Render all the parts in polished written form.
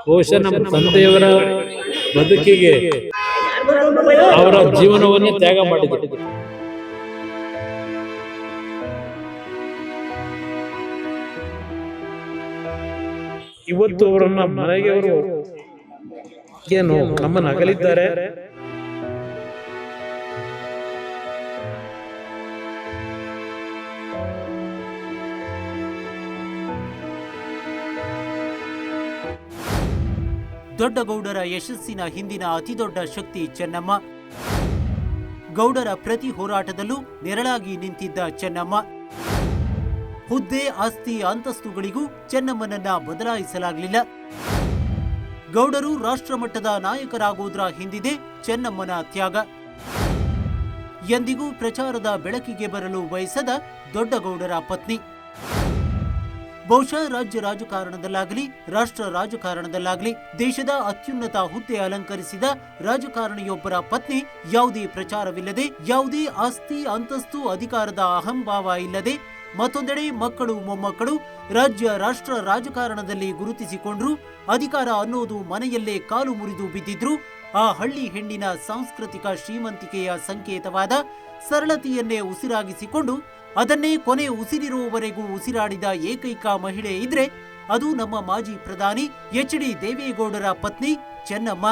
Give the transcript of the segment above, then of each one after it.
ಬಹುಶಃ ನಮ್ಮ ತಂದೆಯವರ ಬದುಕಿಗೆ ಅವರ ಜೀವನವನ್ನೇ ತ್ಯಾಗ ಮಾಡಿದರು. ಇವತ್ತು ಅವರನ್ನ ಮನೆಗೆ ಅವರು ಏನು ನಮ್ಮನ್ನು ಅಗಲಿದ್ದಾರೆ. ದೊಡ್ಡಗೌಡರ ಯಶಸ್ಸಿನ ಹಿಂದಿನ ಅತಿದೊಡ್ಡ ಶಕ್ತಿ ಚೆನ್ನಮ್ಮ. ಗೌಡರ ಪ್ರತಿ ಹೋರಾಟದಲ್ಲೂ ನೆರಳಾಗಿ ನಿಂತಿದ್ದ ಚೆನ್ನಮ್ಮ. ಹುದ್ದೆ, ಆಸ್ತಿ, ಅಂತಸ್ತುಗಳಿಗೂ ಚೆನ್ನಮ್ಮನನ್ನ ಬದಲಾಯಿಸಲಾಗಲಿಲ್ಲ. ಗೌಡರು ರಾಷ್ಟ್ರಮಟ್ಟದ ನಾಯಕರಾಗೋದ್ರ ಹಿಂದಿದೆ ಚೆನ್ನಮ್ಮನ ತ್ಯಾಗ. ಎಂದಿಗೂ ಪ್ರಚಾರದ ಬೆಳಕಿಗೆ ಬರಲು ಬಯಸದ ದೊಡ್ಡಗೌಡರ ಪತ್ನಿ. ಬಹುಶಃ ರಾಜ್ಯ ರಾಜಕಾರಣದಲ್ಲಾಗಲಿ, ರಾಷ್ಟ್ರ ರಾಜಕಾರಣದಲ್ಲಾಗಲಿ ದೇಶದ ಅತ್ಯುನ್ನತ ಹುದ್ದೆ ಅಲಂಕರಿಸಿದ ರಾಜಕಾರಣಿಯೊಬ್ಬರ ಪತ್ನಿ ಯಾವುದೇ ಪ್ರಚಾರವಿಲ್ಲದೆ, ಯಾವುದೇ ಆಸ್ತಿ, ಅಂತಸ್ತು, ಅಧಿಕಾರದ ಅಹಂಭಾವ ಇಲ್ಲದೆ, ಮತ್ತೊಂದೆಡೆ ಮಕ್ಕಳು, ಮೊಮ್ಮಕ್ಕಳು ರಾಜ್ಯ ರಾಷ್ಟ್ರ ರಾಜಕಾರಣದಲ್ಲಿ ಗುರುತಿಸಿಕೊಂಡ್ರು. ಅಧಿಕಾರ ಅನ್ನೋದು ಮನೆಯಲ್ಲೇ ಕಾಲು ಮುರಿದು ಬಿದ್ದಿದ್ರು. ಆ ಹಳ್ಳಿ ಹೆಣ್ಣಿನ ಸಾಂಸ್ಕೃತಿಕ ಶ್ರೀಮಂತಿಕೆಯ ಸಂಕೇತವಾದ ಸರಳತೆಯನ್ನೇ ಉಸಿರಾಗಿಸಿಕೊಂಡು ಅದನ್ನೇ ಕೊನೆ ಉಸಿರಿರುವವರೆಗೂ ಉಸಿರಾಡಿದ ಏಕೈಕ ಮಹಿಳೆ ಇದ್ರೆ ಅದು ನಮ್ಮ ಮಾಜಿ ಪ್ರಧಾನಿ ಎಚ್.ಡಿ. ದೇವೇಗೌಡರ ಪತ್ನಿ ಚೆನ್ನಮ್ಮ.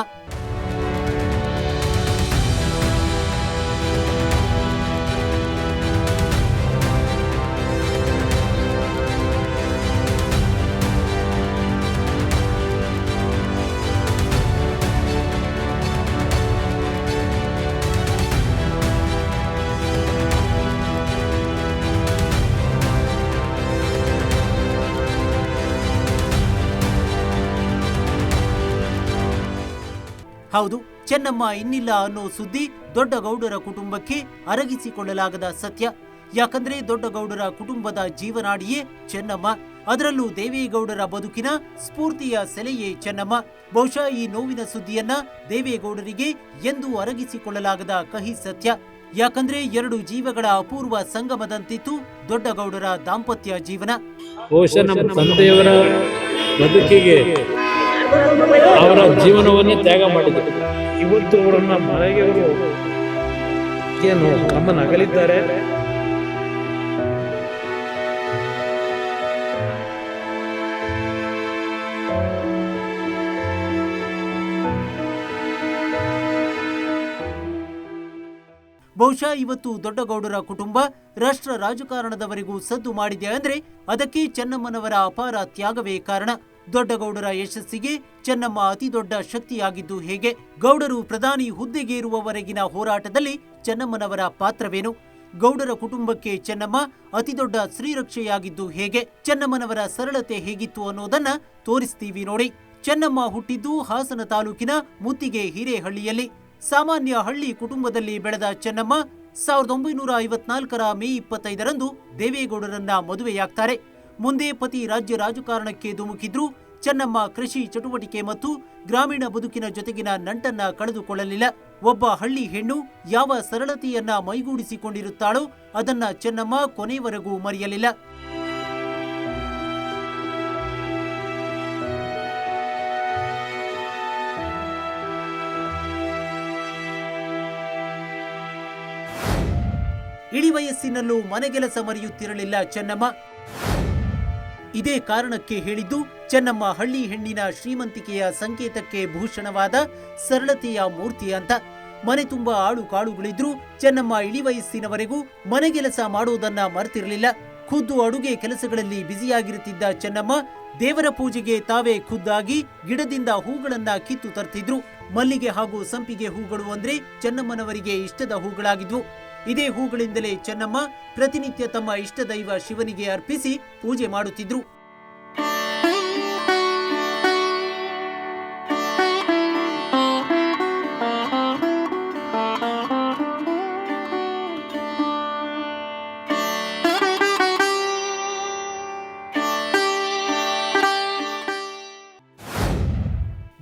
ಹೌದು, ಚೆನ್ನಮ್ಮ ಇನ್ನಿಲ್ಲ ಅನ್ನೋ ಸುದ್ದಿ ದೊಡ್ಡಗೌಡರ ಕುಟುಂಬಕ್ಕೆ ಅರಗಿಸಿಕೊಳ್ಳಲಾಗದ ಸತ್ಯ. ಯಾಕಂದ್ರೆ ದೊಡ್ಡಗೌಡರ ಕುಟುಂಬದ ಜೀವನಾಡಿಯೇ ಚೆನ್ನಮ್ಮ. ಅದರಲ್ಲೂ ದೇವೇಗೌಡರ ಬದುಕಿನ ಸ್ಫೂರ್ತಿಯ ಸೆಲೆಯೇ ಚೆನ್ನಮ್ಮ. ಬಹುಶಃ ಈ ನೋವಿನ ಸುದ್ದಿಯನ್ನ ದೇವೇಗೌಡರಿಗೆ ಎಂದೂ ಅರಗಿಸಿಕೊಳ್ಳಲಾಗದ ಕಹಿ ಸತ್ಯ. ಯಾಕಂದ್ರೆ ಎರಡು ಜೀವಗಳ ಅಪೂರ್ವ ಸಂಗಮದಂತಿತ್ತು ದೊಡ್ಡಗೌಡರ ದಾಂಪತ್ಯ ಜೀವನ. ಬಹುಶಃ ನಮ್ಮ ತಂದೆಯವರ ಬದುಕಿಗೆ ಅವರ ಜೀವನವನ್ನೇ ತ್ಯಾಗ ಮಾಡಿದರು. ಇವತ್ತು ಅವರನ್ನ ಮನೆಗೆ ಅವರು ಏನು ನಮ್ಮನ್ನು ಅಗಲಿದ್ದಾರೆ. ಬಹುಶಃ ಇವತ್ತು ದೊಡ್ಡಗೌಡರ ಕುಟುಂಬ ರಾಷ್ಟ್ರ ರಾಜಕಾರಣದವರೆಗೂ ಸದ್ದು ಮಾಡಿದೆ ಅಂದ್ರೆ ಅದಕ್ಕೆ ಚೆನ್ನಮ್ಮನವರ ಅಪಾರ ತ್ಯಾಗವೇ ಕಾರಣ. ದೊಡ್ಡಗೌಡರ ಯಶಸ್ಸಿಗೆ ಚೆನ್ನಮ್ಮ ಅತಿ ದೊಡ್ಡ ಶಕ್ತಿಯಾಗಿದ್ದು ಹೇಗೆ? ಗೌಡರು ಪ್ರಧಾನಿ ಹುದ್ದೆಗೇರುವವರೆಗಿನ ಹೋರಾಟದಲ್ಲಿ ಚೆನ್ನಮ್ಮನವರ ಪಾತ್ರವೇನು? ಗೌಡರ ಕುಟುಂಬಕ್ಕೆ ಚೆನ್ನಮ್ಮ ಅತಿದೊಡ್ಡ ಶ್ರೀರಕ್ಷೆಯಾಗಿದ್ದು ಹೇಗೆ? ಚೆನ್ನಮ್ಮನವರ ಸರಳತೆ ಹೇಗಿತ್ತು ಅನ್ನೋದನ್ನ ತೋರಿಸ್ತೀವಿ ನೋಡಿ. ಚೆನ್ನಮ್ಮ ಹುಟ್ಟಿದ್ದು ಹಾಸನ ತಾಲೂಕಿನ ಮುತ್ತಿಗೆ ಹಿರೇಹಳ್ಳಿಯಲ್ಲಿ. ಸಾಮಾನ್ಯ ಹಳ್ಳಿ ಕುಟುಂಬದಲ್ಲಿ ಬೆಳೆದ ಚೆನ್ನಮ್ಮ 1954ರ ಮೇ 25ರಂದು ದೇವೇಗೌಡರನ್ನ ಮದುವೆಯಾಗ್ತಾರೆ. ಮುಂದೆ ಪತಿ ರಾಜ್ಯ ರಾಜಕಾರಣಕ್ಕೆ ಧುಮುಕಿದ್ರು. ಚೆನ್ನಮ್ಮ ಕೃಷಿ ಚಟುವಟಿಕೆ ಮತ್ತು ಗ್ರಾಮೀಣ ಬದುಕಿನ ಜೊತೆಗಿನ ನಂಟನ್ನ ಕಳೆದುಕೊಳ್ಳಲಿಲ್ಲ. ಒಬ್ಬ ಹಳ್ಳಿ ಹೆಣ್ಣು ಯಾವ ಸರಳತೆಯನ್ನ ಮೈಗೂಡಿಸಿಕೊಂಡಿರುತ್ತಾಳೋ ಅದನ್ನ ಚೆನ್ನಮ್ಮ ಕೊನೆವರೆಗೂ ಮರೆಯಲಿಲ್ಲ. ಇಳಿ ವಯಸ್ಸಿನಲ್ಲೂ ಮನೆಗೆಲಸ ಮರೆಯುತ್ತಿರಲಿಲ್ಲ ಚೆನ್ನಮ್ಮ. ಇದೇ ಕಾರಣಕ್ಕೆ ಹೇಳಿದ್ದು ಚೆನ್ನಮ್ಮ ಹಳ್ಳಿ ಹೆಣ್ಣಿನ ಶ್ರೀಮಂತಿಕೆಯ ಸಂಕೇತಕ್ಕೆ ಭೂಷಣವಾದ ಸರಳತೆಯ ಮೂರ್ತಿ ಅಂತ. ಮನೆ ತುಂಬಾ ಆಳು ಕಾಳುಗಳಿದ್ರು ಚೆನ್ನಮ್ಮ ಇಳಿ ವಯಸ್ಸಿನವರೆಗೂ ಮನೆಗೆಲಸ ಮಾಡೋದನ್ನ ಮರೆತಿರಲಿಲ್ಲ. ಖುದ್ದು ಅಡುಗೆ ಕೆಲಸಗಳಲ್ಲಿ ಬ್ಯುಸಿಯಾಗಿರುತ್ತಿದ್ದ ಚೆನ್ನಮ್ಮ ದೇವರ ಪೂಜೆಗೆ ತಾವೇ ಖುದ್ದಾಗಿ ಗಿಡದಿಂದ ಹೂಗಳನ್ನ ಕಿತ್ತು ತರ್ತಿದ್ರು. ಮಲ್ಲಿಗೆ ಹಾಗೂ ಸಂಪಿಗೆ ಹೂಗಳು ಅಂದ್ರೆ ಚೆನ್ನಮ್ಮನವರಿಗೆ ಇಷ್ಟದ ಹೂಗಳಾಗಿದ್ವು. ಇದೇ ಹೂಗಳಿಂದಲೇ ಚೆನ್ನಮ್ಮ ಪ್ರತಿನಿತ್ಯ ತಮ್ಮ ಇಷ್ಟ ದೈವ ಶಿವನಿಗೆ ಅರ್ಪಿಸಿ ಪೂಜೆ ಮಾಡುತ್ತಿದ್ರು.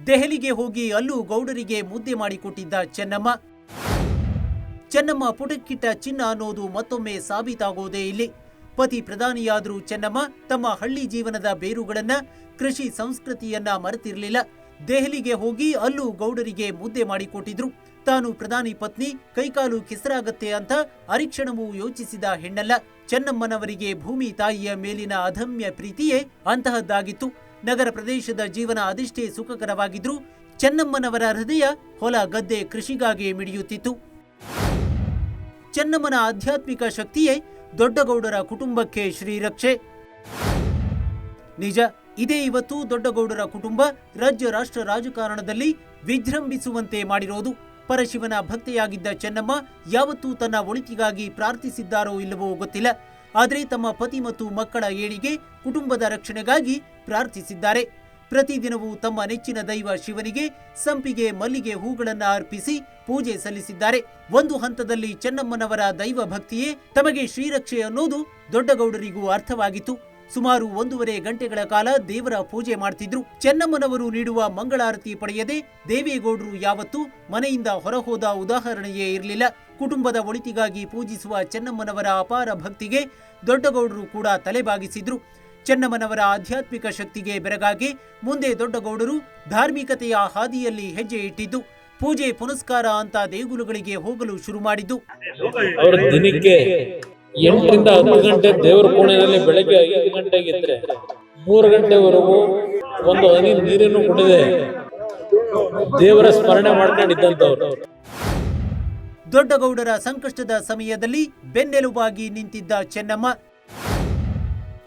ದೆಹಲಿಗೆ ಹೋಗಿ ಅಲ್ಲೂ ಗೌಡರಿಗೆ ಮುದ್ದೆ ಮಾಡಿಕೊಟ್ಟಿದ್ದ ಚೆನ್ನಮ್ಮ. ಚೆನ್ನಮ್ಮ ಪುಟಕ್ಕಿಟ್ಟ ಚಿನ್ನ ಅನ್ನೋದು ಮತ್ತೊಮ್ಮೆ ಸಾಬೀತಾಗೋದೇ ಇಲ್ಲಿ. ಪತಿ ಪ್ರಧಾನಿಯಾದರೂ ಚೆನ್ನಮ್ಮ ತಮ್ಮ ಹಳ್ಳಿ ಜೀವನದ ಬೇರುಗಳನ್ನ, ಕೃಷಿ ಸಂಸ್ಕೃತಿಯನ್ನ ಮರೆತಿರಲಿಲ್ಲ. ದೆಹಲಿಗೆ ಹೋಗಿ ಅಲ್ಲೂ ಗೌಡರಿಗೆ ಮುದ್ದೆ ಮಾಡಿಕೊಟ್ಟಿದ್ರು. ತಾನು ಪ್ರಧಾನಿ ಪತ್ನಿ ಕೈಕಾಲು ಕೆಸರಾಗತ್ತೆ ಅಂತ ಅರಿಕ್ಷಣವೂ ಯೋಚಿಸಿದ ಹೆಣ್ಣಲ್ಲ. ಚೆನ್ನಮ್ಮನವರಿಗೆ ಭೂಮಿ ತಾಯಿಯ ಮೇಲಿನ ಅದಮ್ಯ ಪ್ರೀತಿಯೇ ಅಂತಹದ್ದಾಗಿತ್ತು. ನಗರ ಪ್ರದೇಶದ ಜೀವನ ಅದೆಷ್ಟೇ ಸುಖಕರವಾಗಿದ್ರು ಚೆನ್ನಮ್ಮನವರ ಹೃದಯ ಹೊಲ ಗದ್ದೆ ಕೃಷಿಗಾಗಿ ಮಿಡಿಯುತ್ತಿತ್ತು. ಚೆನ್ನಮ್ಮನ ಆಧ್ಯಾತ್ಮಿಕ ಶಕ್ತಿಯೇ ದೊಡ್ಡಗೌಡರ ಕುಟುಂಬಕ್ಕೆ ಶ್ರೀರಕ್ಷೆ. ನಿಜ, ಇದೇ ಇವತ್ತು ದೊಡ್ಡಗೌಡರ ಕುಟುಂಬ ರಾಜ್ಯ ರಾಷ್ಟ್ರ ರಾಜಕಾರಣದಲ್ಲಿ ವಿಜೃಂಭಿಸುವಂತೆ ಮಾಡಿರೋದು. ಪರಶಿವನ ಭಕ್ತೆಯಾಗಿದ್ದ ಚೆನ್ನಮ್ಮ ಯಾವತ್ತೂ ತನ್ನ ಒಳಿತಿಗಾಗಿ ಪ್ರಾರ್ಥಿಸಿದ್ದಾರೋ ಇಲ್ಲವೋ ಗೊತ್ತಿಲ್ಲ. ಆದರೆ ತಮ್ಮ ಪತಿ ಮತ್ತು ಮಕ್ಕಳ ಏಳಿಗೆ, ಕುಟುಂಬದ ರಕ್ಷಣೆಗಾಗಿ ಪ್ರಾರ್ಥಿಸಿದ್ದಾರೆ. ಪ್ರತಿದಿನವೂ ತಮ್ಮ ನೆಚ್ಚಿನ ದೈವ ಶಿವನಿಗೆ ಸಂಪಿಗೆ, ಮಲ್ಲಿಗೆ ಹೂಗಳನ್ನು ಅರ್ಪಿಸಿ ಪೂಜೆ ಸಲ್ಲಿಸಿದ್ದಾರೆ. ಒಂದು ಹಂತದಲ್ಲಿ ಚೆನ್ನಮ್ಮನವರ ದೈವ ಭಕ್ತಿಯೇ ತಮಗೆ ಶ್ರೀರಕ್ಷೆ ಅನ್ನೋದು ದೊಡ್ಡಗೌಡರಿಗೂ ಅರ್ಥವಾಗಿತ್ತು. ಸುಮಾರು 1.5 ಗಂಟೆಗಳ ಕಾಲ ದೇವರ ಪೂಜೆ ಮಾಡ್ತಿದ್ರು. ಚೆನ್ನಮ್ಮನವರು ನೀಡುವ ಮಂಗಳಾರತಿ ಪಡೆಯದೆ ದೇವೇಗೌಡರು ಯಾವತ್ತೂ ಮನೆಯಿಂದ ಹೊರಹೋದ ಉದಾಹರಣೆಯೇ ಇರಲಿಲ್ಲ. ಕುಟುಂಬದ ಒಳಿತಿಗಾಗಿ ಪೂಜಿಸುವ ಚೆನ್ನಮ್ಮನವರ ಅಪಾರ ಭಕ್ತಿಗೆ ದೊಡ್ಡಗೌಡರು ಕೂಡ ತಲೆಬಾಗಿಸಿದ್ರು. ಚೆನ್ನಮ್ಮನವರ ಆಧ್ಯಾತ್ಮಿಕ ಶಕ್ತಿಗೆ ಬೆರಗಾಗಿ ಮುಂದೆ ದೊಡ್ಡಗೌಡರು ಧಾರ್ಮಿಕತೆಯ ಹಾದಿಯಲ್ಲಿ ಹೆಜ್ಜೆ ಇಟ್ಟಿದ್ದು, ಪೂಜೆ ಪುನಸ್ಕಾರ ಅಂತ ದೇಗುಲಗಳಿಗೆ ಹೋಗಲು ಶುರು ಮಾಡಿದ್ದು. ಅವರ ದಿನಕ್ಕೆ 8 ರಿಂದ 10 ಗಂಟೆ ದೇವರ ಕೋಣೆಯಲ್ಲಿ ಬೆಳಗ್ಗೆ 5 ಗಂಟೆಗೆ ಇದ್ರೆ 3 ಗಂಟೆವರೆಗೂ ಒಂದು ಹನಿ ನೀರನ್ನು ಕುಡಿದೆ ದೇವರ ಸ್ಮರಣೆ ಮಾಡ್ಕೊಂಡಿದ್ದಂತವ್ರು. ದೊಡ್ಡಗೌಡರ ಸಂಕಷ್ಟದ ಸಮಯದಲ್ಲಿ ಬೆನ್ನೆಲುಬಾಗಿ ನಿಂತಿದ್ದ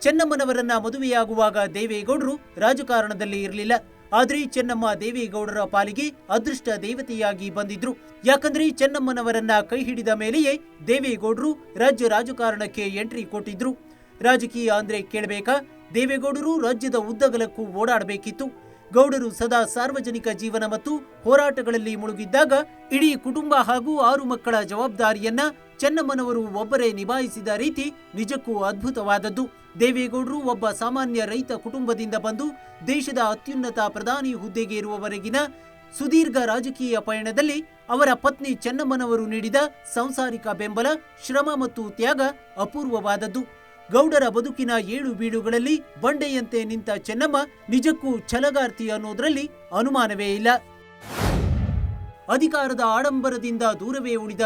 ಚೆನ್ನಮ್ಮನವರನ್ನ ಮದುವೆಯಾಗುವಾಗ ದೇವೇಗೌಡರು ರಾಜಕಾರಣದಲ್ಲಿ ಇರಲಿಲ್ಲ. ಆದ್ರೆ ಚೆನ್ನಮ್ಮ ದೇವೇಗೌಡರ ಪಾಲಿಗೆ ಅದೃಷ್ಟ ದೇವತೆಯಾಗಿ ಬಂದಿದ್ರು. ಯಾಕಂದ್ರೆ ಚೆನ್ನಮ್ಮನವರನ್ನ ಕೈ ಹಿಡಿದ ಮೇಲೆಯೇ ದೇವೇಗೌಡರು ರಾಜ್ಯ ರಾಜಕಾರಣಕ್ಕೆ ಎಂಟ್ರಿ ಕೊಟ್ಟಿದ್ರು. ರಾಜಕೀಯ ಅಂದ್ರೆ ಕೇಳಬೇಕಾ? ದೇವೇಗೌಡರು ರಾಜ್ಯದ ಉದ್ದಗಲಕ್ಕೂ ಓಡಾಡಬೇಕಿತ್ತು. ಗೌಡರು ಸದಾ ಸಾರ್ವಜನಿಕ ಜೀವನ ಮತ್ತು ಹೋರಾಟಗಳಲ್ಲಿ ಮುಳುಗಿದ್ದಾಗ ಇಡೀ ಕುಟುಂಬ ಹಾಗೂ 6 ಮಕ್ಕಳ ಜವಾಬ್ದಾರಿಯನ್ನ ಚೆನ್ನಮ್ಮನವರು ಒಬ್ಬರೇ ನಿಭಾಯಿಸಿದ ರೀತಿ ನಿಜಕ್ಕೂ ಅದ್ಭುತವಾದದ್ದು. ದೇವೇಗೌಡರು ಒಬ್ಬ ಸಾಮಾನ್ಯ ರೈತ ಕುಟುಂಬದಿಂದ ಬಂದು ದೇಶದ ಅತ್ಯುನ್ನತ ಪ್ರಧಾನಿ ಹುದ್ದೆಗೆ ಇರುವವರೆಗಿನ ಸುದೀರ್ಘ ರಾಜಕೀಯ ಪಯಣದಲ್ಲಿ ಅವರ ಪತ್ನಿ ಚೆನ್ನಮ್ಮನವರು ನೀಡಿದ ಸಾಂಸಾರಿಕ ಬೆಂಬಲ, ಶ್ರಮ ಮತ್ತು ತ್ಯಾಗ ಅಪೂರ್ವವಾದದ್ದು. ಗೌಡರ ಬದುಕಿನ 7 ಬೀಡುಗಳಲ್ಲಿ ಬಂಡೆಯಂತೆ ನಿಂತ ಚೆನ್ನಮ್ಮ ನಿಜಕ್ಕೂ ಛಲಗಾರ್ತಿ ಅನ್ನೋದ್ರಲ್ಲಿ ಅನುಮಾನವೇ ಇಲ್ಲ. ಅಧಿಕಾರದ ಆಡಂಬರದಿಂದ ದೂರವೇ ಉಳಿದ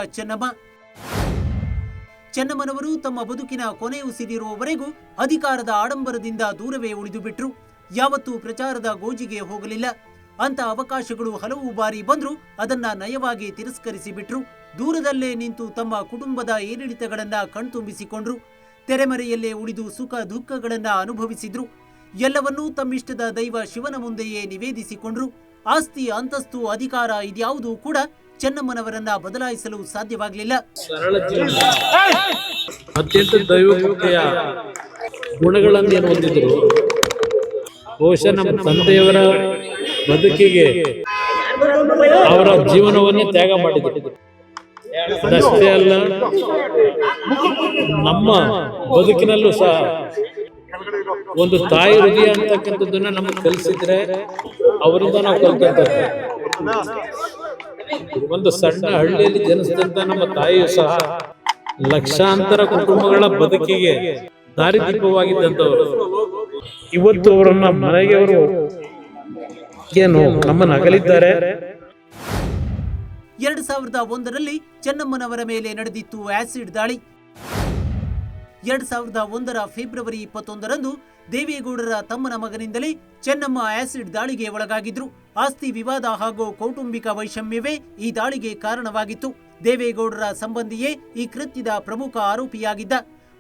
ಚೆನ್ನಮ್ಮನವರು ತಮ್ಮ ಬದುಕಿನ ಕೊನೆ ಉಸಿರಿರುವವರೆಗೂ ಅಧಿಕಾರದ ಆಡಂಬರದಿಂದ ದೂರವೇ ಉಳಿದು ಬಿಟ್ರು. ಯಾವತ್ತೂ ಪ್ರಚಾರದ ಗೋಜಿಗೆ ಹೋಗಲಿಲ್ಲ. ಅಂತ ಅವಕಾಶಗಳು ಹಲವು ಬಾರಿ ಬಂದ್ರು, ಅದನ್ನ ನಯವಾಗಿ ತಿರಸ್ಕರಿಸಿ ಬಿಟ್ರು. ದೂರದಲ್ಲೇ ನಿಂತು ತಮ್ಮ ಕುಟುಂಬದ ಏರಿಳಿತಗಳನ್ನ ಕಣ್ತುಂಬಿಸಿಕೊಂಡ್ರು. ತೆರೆಮರೆಯಲ್ಲೇ ಉಳಿದು ಸುಖ ದುಃಖಗಳನ್ನ ಅನುಭವಿಸಿದ್ರು. ಎಲ್ಲವನ್ನೂ ತಮ್ಮಿಷ್ಟದ ದೈವ ಶಿವನ ಮುಂದೆಯೇ ನಿವೇದಿಸಿಕೊಂಡ್ರು. ಆಸ್ತಿ, ಅಂತಸ್ತು, ಅಧಿಕಾರ ಇದ್ಯಾವುದೂ ಕೂಡ ಚೆನ್ನಮ್ಮನವರನ್ನ ಬದಲಾಯಿಸಲು ಸಾಧ್ಯವಾಗಲಿಲ್ಲ. ಸರಳ ಜೀವನ, ಅತ್ಯಂತ ದೈವಭಕ್ತಿಯ ಗುಣಗಳನ್ನು ಹೊಂದಿದ್ರು. ಬಹುಶಃ ನಮ್ಮ ತಂದೆಯವರ ಬದುಕಿಗೆ ಅವರ ಜೀವನವನ್ನೇ ತ್ಯಾಗ ಮಾಡಿದ್ರು. ಅದಷ್ಟೇ ಅಲ್ಲ, ನಮ್ಮ ಬದುಕಿನಲ್ಲೂ ಸಹ ಒಂದು ತಾಯಿ ಹೃದಯ ಅಂತಕ್ಕಂಥದ್ದನ್ನ ನಮಗೆ ಕಲಿಸಿದ್ರೆ ಅವರಿಂದ ನಾವು ಕಲ್ತಿದ್ದೇವೆ. ಒಂದು ಸಣ್ಣ ಹಳ್ಳಿಯಲ್ಲಿ ಜನಿಸಿದಂತ ನಮ್ಮ ತಾಯಿಯು ಸಹ ಲಕ್ಷಾಂತರ ಕುಟುಂಬಗಳ ಬದುಕಿಗೆ ದಾರಿದೀಪವಾಗಿದ್ದಂಥವರು. ಇವತ್ತು ಅವರನ್ನ ಮನೆಗೆ ಅವರು ಏನು ನಮ್ಮನ್ನು ಅಗಲಿದ್ದಾರೆ. 2001ರಲ್ಲಿ ಚೆನ್ನಮ್ಮನವರ ಮೇಲೆ ನಡೆದಿತ್ತು ಆಸಿಡ್ ದಾಳಿ. 2001ರ ಫೆಬ್ರವರಿ 21ರಂದು ದೇವೇಗೌಡರ ತಮ್ಮನ ಮಗನಿಂದಲೇ ಚೆನ್ನಮ್ಮ ಆಸಿಡ್ ದಾಳಿಗೆ ಒಳಗಾಗಿದ್ರು. ಆಸ್ತಿ ವಿವಾದ ಹಾಗೂ ಕೌಟುಂಬಿಕ ವೈಷಮ್ಯವೇ ಈ ದಾಳಿಗೆ ಕಾರಣವಾಗಿತ್ತು. ದೇವೇಗೌಡರ ಸಂಬಂಧಿಯೇ ಈ ಕೃತ್ಯದ ಪ್ರಮುಖ ಆರೋಪಿಯಾಗಿದ್ದ.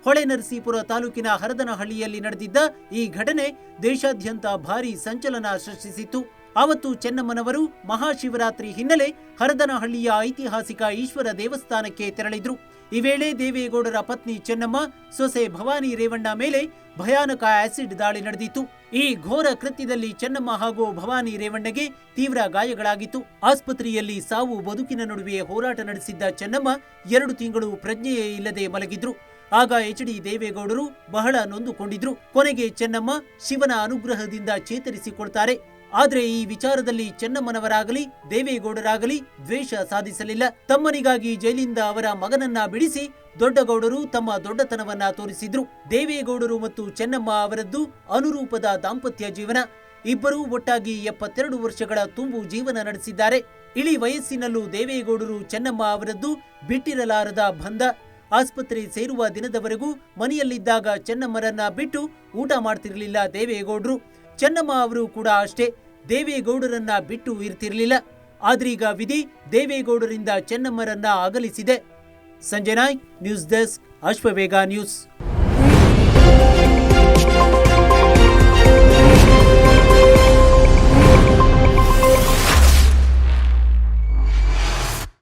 ಹೊಳೆನರಸೀಪುರ ತಾಲೂಕಿನ ಹರದನಹಳ್ಳಿಯಲ್ಲಿ ನಡೆದಿದ್ದ ಈ ಘಟನೆ ದೇಶಾದ್ಯಂತ ಭಾರೀ ಸಂಚಲನ ಸೃಷ್ಟಿಸಿತ್ತು. ಆವತ್ತು ಚೆನ್ನಮ್ಮನವರು ಮಹಾಶಿವರಾತ್ರಿ ಹಿನ್ನೆಲೆ ಹರದನಹಳ್ಳಿಯ ಐತಿಹಾಸಿಕ ಈಶ್ವರ ದೇವಸ್ಥಾನಕ್ಕೆ ತೆರಳಿದ್ರು. ಈ ವೇಳೆ ದೇವೇಗೌಡರ ಪತ್ನಿ ಚೆನ್ನಮ್ಮ, ಸೊಸೆ ಭವಾನಿ ರೇವಣ್ಣ ಮೇಲೆ ಭಯಾನಕ ಆಸಿಡ್ ದಾಳಿ ನಡೆದಿತ್ತು. ಈ ಘೋರ ಕೃತ್ಯದಲ್ಲಿ ಚೆನ್ನಮ್ಮ ಹಾಗೂ ಭವಾನಿ ರೇವಣ್ಣಗೆ ತೀವ್ರ ಗಾಯಗಳಾಗಿತ್ತು. ಆಸ್ಪತ್ರೆಯಲ್ಲಿ ಸಾವು ಬದುಕಿನ ನಡುವೆ ಹೋರಾಟ ನಡೆಸಿದ್ದ ಚೆನ್ನಮ್ಮ 2 ತಿಂಗಳು ಪ್ರಜ್ಞೆಯೇ ಇಲ್ಲದೆ ಮಲಗಿದ್ರು. ಆಗ ಎಚ್.ಡಿ. ದೇವೇಗೌಡರು ಬಹಳ ನೊಂದುಕೊಂಡಿದ್ರು. ಕೊನೆಗೆ ಚೆನ್ನಮ್ಮ ಶಿವನ ಅನುಗ್ರಹದಿಂದ ಚೇತರಿಸಿಕೊಳ್ತಾರೆ. ಆದ್ರೆ ಈ ವಿಚಾರದಲ್ಲಿ ಚೆನ್ನಮ್ಮನವರಾಗಲಿ ದೇವೇಗೌಡರಾಗಲಿ ದ್ವೇಷ ಸಾಧಿಸಲಿಲ್ಲ. ತಮ್ಮನಿಗಾಗಿ ಜೈಲಿಂದ ಅವರ ಮಗನನ್ನ ಬಿಡಿಸಿ ದೊಡ್ಡಗೌಡರು ತಮ್ಮ ದೊಡ್ಡತನವನ್ನ ತೋರಿಸಿದ್ರು. ದೇವೇಗೌಡರು ಮತ್ತು ಚೆನ್ನಮ್ಮ ಅವರದ್ದು ಅನುರೂಪದ ದಾಂಪತ್ಯ ಜೀವನ. ಇಬ್ಬರೂ ಒಟ್ಟಾಗಿ 72 ವರ್ಷಗಳ ತುಂಬು ಜೀವನ ನಡೆಸಿದ್ದಾರೆ. ಇಳಿ ವಯಸ್ಸಿನಲ್ಲೂ ದೇವೇಗೌಡರು ಚೆನ್ನಮ್ಮ ಅವರದ್ದು ಬಿಟ್ಟಿರಲಾರದ ಬಂಧ. ಆಸ್ಪತ್ರೆ ಸೇರುವ ದಿನದವರೆಗೂ ಮನೆಯಲ್ಲಿದ್ದಾಗ ಚೆನ್ನಮ್ಮರನ್ನ ಬಿಟ್ಟು ಊಟ ಮಾಡ್ತಿರ್ಲಿಲ್ಲ ದೇವೇಗೌಡರು. ಚೆನ್ನಮ್ಮ ಅವರು ಕೂಡ ಅಷ್ಟೇ, ದೇವೇಗೌಡರನ್ನ ಬಿಟ್ಟು ಇರ್ತಿರ್ಲಿಲ್ಲ. ಆದ್ರೀಗ ವಿಧಿ ದೇವೇಗೌಡರಿಂದ ಚೆನ್ನಮ್ಮರನ್ನ ಅಗಲಿಸಿದೆ. Sanjay Naik, news desk, Ashwavega news.